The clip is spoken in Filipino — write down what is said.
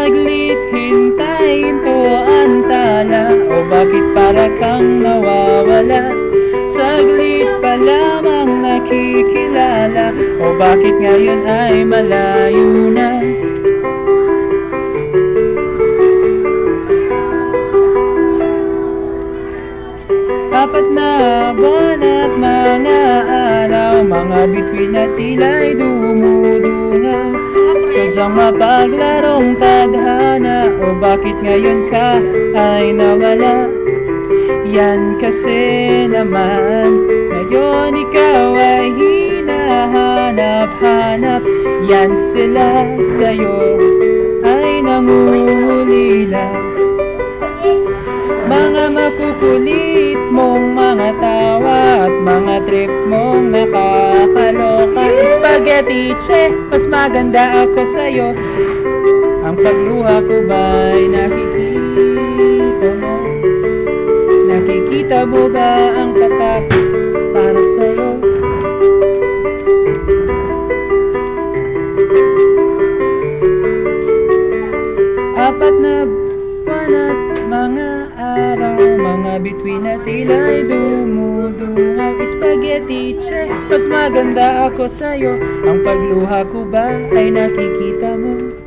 Saglit hintayin to ang tala, o bakit para kang nawawala? Saglit pa lamang nakikilala, o bakit ngayon ay malayo na? Apat na buwan at mga araw, mga bituin na tila'y dumudungaw, sadyang mapaglarong tadhana, o bakit ngayon ka ay nawala? Yan kasi naman, ngayon ikaw ay hinahanap-hanap. Yan sila sa'yo ay nangungulila, mga makukulit mong mga tawa at mga trip mong nakakaloka. Spaghetti, che, mas maganda ako sa'yo. Ang pagluha ko ba'y nakikita mo? Nakikita mo ba ang patak para sa'yo? Apat na buwan at mga araw, mga bituin na tila'y dumudungaw. Spaghetti, che, mas maganda ako sa'yo. Ang pagluha ko ba ay nakikita mo?